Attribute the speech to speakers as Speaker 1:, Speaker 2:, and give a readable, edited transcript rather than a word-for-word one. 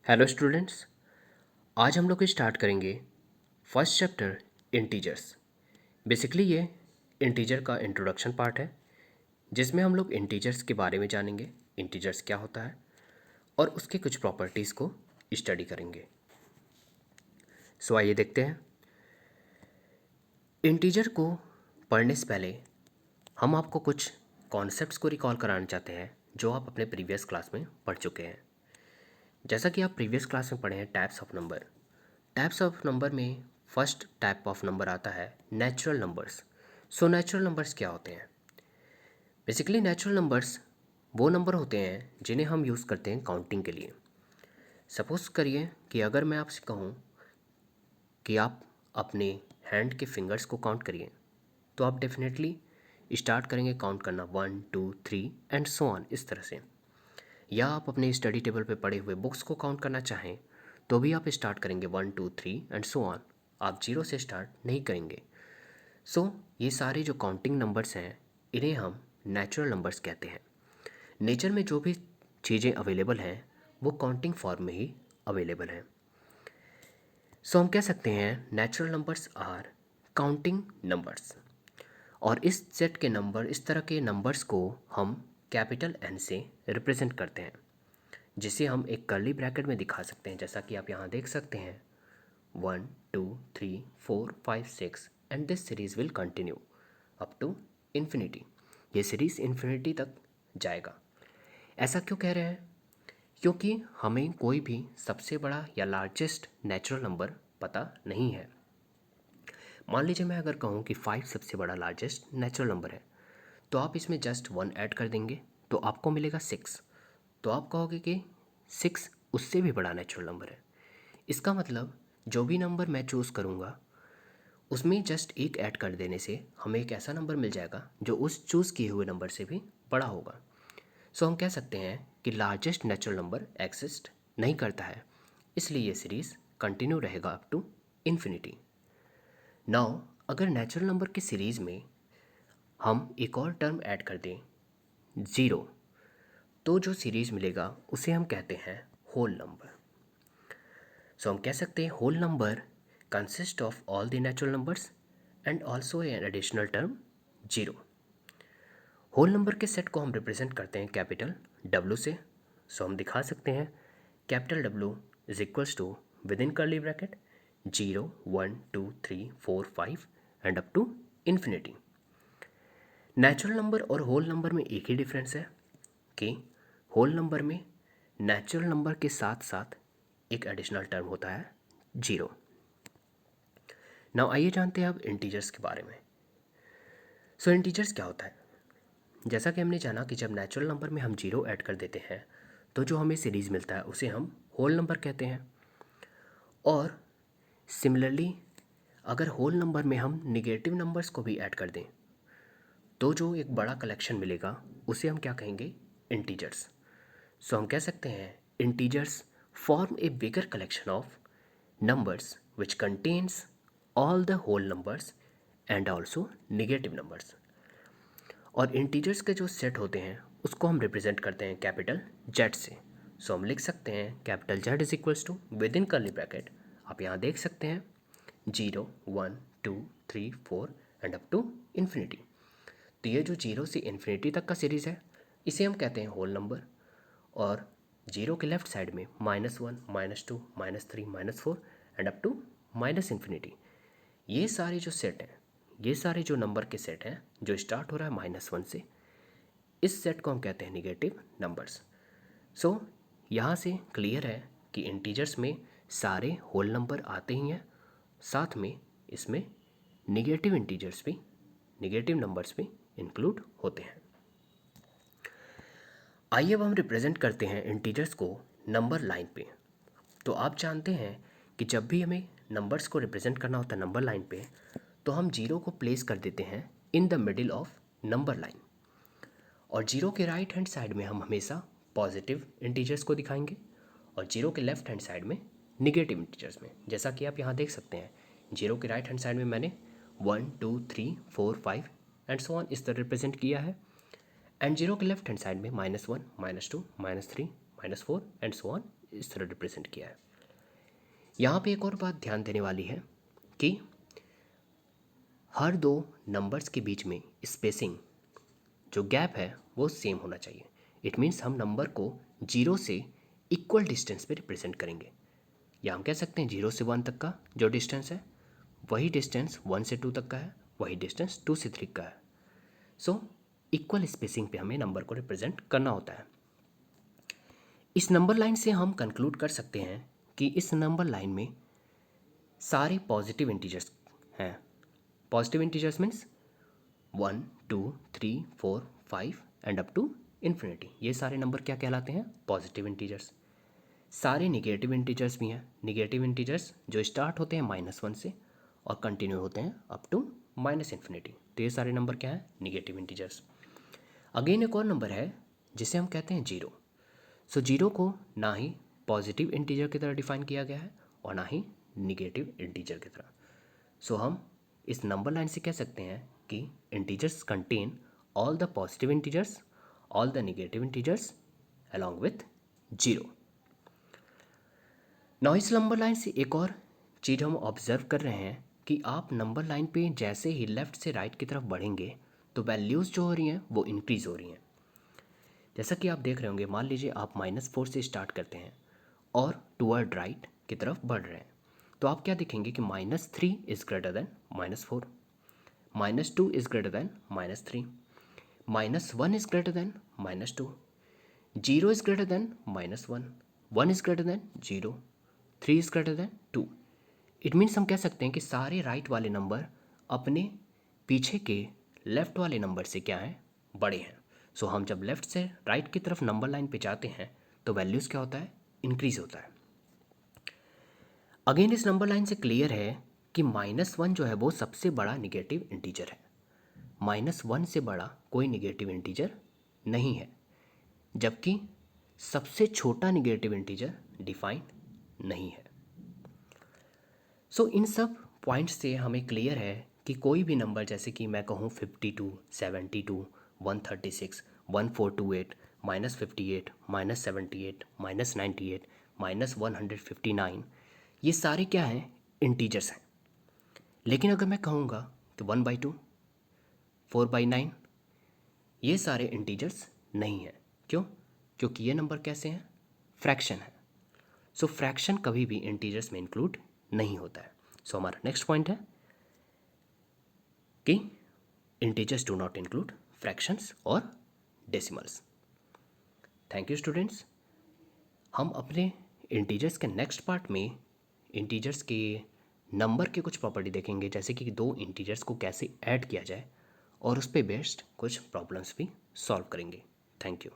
Speaker 1: Hello students. आज हम लोग स्टार्ट करेंगे फर्स्ट चैप्टर इंटीजर्स। बेसिकली ये इंटीजर का इंट्रोडक्शन पार्ट है जिसमें हम लोग इंटीजर्स के बारे में जानेंगे, इंटीजर्स क्या होता है और उसके कुछ प्रॉपर्टीज़ को स्टडी करेंगे। सो आइए देखते हैं। इंटीजर को पढ़ने से पहले हम आपको कुछ कॉन्सेप्ट्स को रिकॉल कराना चाहते हैं जो आप अपने प्रीवियस क्लास में पढ़ चुके हैं। जैसा कि आप प्रीवियस क्लास में पढ़े हैं types of number. Types of number में फर्स्ट टाइप ऑफ नंबर आता है natural numbers. So natural numbers क्या होते हैं? बेसिकली नेचुरल नंबर्स वो नंबर होते हैं जिन्हें हम यूज़ करते हैं काउंटिंग के लिए। सपोज करिए कि अगर मैं आपसे कहूँ कि आप अपने हैंड के फिंगर्स को काउंट करिए, तो आप डेफिनेटली स्टार्ट करेंगे काउंट करना 1 2 3 एंड सो ऑन, इस तरह से। या आप अपने स्टडी टेबल पे पड़े हुए बुक्स को काउंट करना चाहें तो भी आप स्टार्ट करेंगे 1 2 3 एंड सो ऑन। आप जीरो से स्टार्ट नहीं करेंगे। सो ये सारे जो काउंटिंग नंबर्स हैं इन्हें हम नेचुरल नंबर्स कहते हैं। नेचर में जो भी चीज़ें अवेलेबल हैं वो काउंटिंग फॉर्म में ही अवेलेबल हैं। सो हम कह सकते हैं natural numbers are counting numbers. और इस सेट के नंबर, इस तरह के नंबर्स को हम कैपिटल एन से रिप्रेजेंट करते हैं, जिसे हम एक कर्ली ब्रैकेट में दिखा सकते हैं, जैसा कि आप यहाँ देख सकते हैं 1 2 3 4 5 6 and this series will continue up to infinity. ये सीरीज इन्फिनिटी तक जाएगा। ऐसा क्यों कह रहे हैं? क्योंकि हमें कोई भी सबसे बड़ा या लार्जेस्ट नेचुरल नंबर पता नहीं है। मान लीजिए मैं अगर कहूँ कि 5 सबसे बड़ा लार्जेस्ट नेचुरल नंबर है, तो आप इसमें जस्ट 1 ऐड कर देंगे तो आपको मिलेगा 6। तो आप कहोगे कि 6 उससे भी बड़ा नेचुरल नंबर है। इसका मतलब जो भी नंबर मैं चूज़ करूँगा उसमें जस्ट एक ऐड कर देने से हमें एक ऐसा नंबर मिल जाएगा जो उस चूज़ किए हुए नंबर से भी बड़ा होगा। सो हम कह सकते हैं कि लार्जेस्ट नेचुरल नंबर एग्जिस्ट नहीं करता है, इसलिए ये सीरीज़ कंटिन्यू रहेगा अप टू इन्फिनिटी। नाउ अगर नेचुरल नंबर की सीरीज़ में हम एक और टर्म ऐड कर दें ज़ीरो, तो जो सीरीज़ मिलेगा उसे हम कहते हैं होल नंबर। सो हम कह सकते हैं whole number consist of all the natural numbers and also an additional term zero. Whole number के सेट को हम रिप्रेजेंट करते हैं कैपिटल डब्ल्यू से। सो हम दिखा सकते हैं capital W is equals to within curly bracket 0 1 2 3 4 5 and up to infinity. Natural number और होल नंबर में एक ही डिफरेंस है कि होल नंबर में नेचुरल नंबर के साथ साथ एक एडिशनल टर्म होता है जीरो। नाउ आइए जानते हैं अब इंटीजर्स के बारे में। सो इंटीजर्स क्या होता है? जैसा कि हमने जाना कि जब नेचुरल नंबर में हम जीरो ऐड कर देते हैं तो जो हमें सीरीज़ मिलता है उसे हम होल नंबर कहते हैं। और सिमिलरली अगर होल नंबर में हम निगेटिव नंबर्स को भी ऐड कर दें तो जो एक बड़ा कलेक्शन मिलेगा उसे हम क्या कहेंगे? इंटीजर्स। सो हम कह सकते हैं integers form A bigger collection of numbers which contains all the whole numbers and also negative numbers। और इंटीजर्स के जो सेट होते हैं उसको हम रिप्रेजेंट करते हैं कैपिटल जेड से। सो हम लिख सकते हैं capital Z is equals to within curly bracket, आप यहाँ देख सकते हैं 0 1 2 3 4 एंड अप टू इन्फिनिटी। तो ये जो जीरो से इन्फिनिटी तक का सीरीज़ है इसे हम कहते हैं होल नंबर। और जीरो के लेफ्ट साइड में -1 -2 -3 -4 and up to minus infinity. ये सारे जो सेट हैं, ये सारे जो नंबर के सेट हैं जो स्टार्ट हो रहा है -1 से, इस सेट को हम कहते हैं निगेटिव नंबर्स। सो यहाँ से क्लियर है कि इंटीजर्स में सारे होल नंबर आते ही हैं, साथ में इसमें निगेटिव इंटीजर्स भी, निगेटिव नंबर्स भी इंक्लूड होते हैं। आइए अब हम रिप्रेजेंट करते हैं इंटीजर्स को नंबर लाइन पे। तो आप जानते हैं कि जब भी हमें नंबर्स को रिप्रेजेंट करना होता है नंबर लाइन पे, तो हम जीरो को प्लेस कर देते हैं in the middle of number line. और जीरो के राइट हैंड साइड में हम हमेशा पॉजिटिव इंटीजर्स को दिखाएंगे और जीरो के लेफ्ट हैंड साइड में निगेटिव इंटीजर्स में। जैसा कि आप यहाँ देख सकते हैं जीरो के राइट हैंड साइड में मैंने 1 2 3 4 5 एंड सो ऑन इस तरह रिप्रेजेंट किया है, एंड जीरो के लेफ्ट हैंड साइड में -1 -2 -3 -4 एंड सो ऑन इस तरह रिप्रेजेंट किया है। यहाँ पे एक और बात ध्यान देने वाली है कि हर दो नंबर्स के बीच में स्पेसिंग जो गैप है वो सेम होना चाहिए। इट मीन्स हम नंबर को 0 से इक्वल डिस्टेंस पे रिप्रेजेंट करेंगे, या हम कह सकते हैं 0 से 1 तक का जो डिस्टेंस है वही डिस्टेंस 1 से 2 तक का है, वही डिस्टेंस 2 से 3 का है। सो इक्वल स्पेसिंग पे हमें नंबर को रिप्रेजेंट करना होता है। इस नंबर लाइन से हम कंक्लूड कर सकते हैं कि इस नंबर लाइन में सारे पॉजिटिव इंटीजर्स हैं। Positive integers means 1, 2, 3, 4, 5 and up to infinity, ये सारे नंबर क्या कहलाते हैं? Positive integers. सारे निगेटिव इंटीजर्स भी हैं। निगेटिव इंटीजर्स जो स्टार्ट होते हैं -1 से और कंटिन्यू होते हैं अप टू -इन्फिनिटी, तो ये सारे नंबर क्या हैं? Negative integers. अगेन एक और नंबर है जिसे हम कहते हैं 0। सो 0 को ना ही पॉजिटिव इंटीजर की तरह डिफाइन किया गया है और ना ही निगेटिव इंटीजर की तरह। सो हम इस नंबर लाइन से कह सकते हैं कि integers contain all the positive integers, all the negative integers along with 0। Now इस नंबर लाइन से एक और चीज़ हम ऑब्जर्व कर रहे हैं कि आप नंबर लाइन पे जैसे ही लेफ़्ट से राइट की तरफ बढ़ेंगे तो वैल्यूज़ जो हो रही हैं वो इंक्रीज़ हो रही हैं। जैसा कि आप देख रहे होंगे, मान लीजिए आप -4 से स्टार्ट करते हैं और टुवर्ड राइट की तरफ बढ़ रहे हैं, तो आप क्या देखेंगे कि -3 is greater than -4, -2 is greater than -3, -1 is greater than -2, 0 is greater than -1, 1 is greater than 0, 3 is greater than 2। It means हम कह सकते हैं कि सारे राइट वाले नंबर अपने पीछे के लेफ़्ट वाले नंबर से क्या हैं? बड़े हैं। सो हम जब लेफ़्ट से राइट की तरफ नंबर लाइन पे जाते हैं तो वैल्यूज़ क्या होता है? इंक्रीज़ होता है। अगेन इस नंबर लाइन से क्लियर है कि -1 जो है वो सबसे बड़ा निगेटिव इंटीजर है। -1 से बड़ा कोई निगेटिव इंटीजर नहीं है, जबकि सबसे छोटा निगेटिव इंटीजर डिफाइन नहीं है। सो इन सब पॉइंट्स से हमें क्लियर है कि कोई भी नंबर, जैसे कि मैं कहूँ 52, 72, 136, 1428, -58, -78, -98, -159, ये सारे क्या हैं? इंटीजर्स हैं। लेकिन अगर मैं कहूँगा कि 1/2, 4/9, ये सारे इंटीजर्स नहीं हैं। क्यों? क्योंकि ये नंबर कैसे हैं? फ्रैक्शन है। सो फ्रैक्शन कभी भी इंटीजर्स में इंक्लूड नहीं होता है। सो हमारा नेक्स्ट पॉइंट है कि integers do not include fractions और डेसिमल्स। Thank you students. हम अपने इंटीजर्स के नेक्स्ट पार्ट में इंटीजर्स के नंबर के कुछ प्रॉपर्टी देखेंगे, जैसे कि दो इंटीजर्स को कैसे ऐड किया जाए, और उस पे बेस्ड कुछ प्रॉब्लम्स भी सॉल्व करेंगे। Thank you.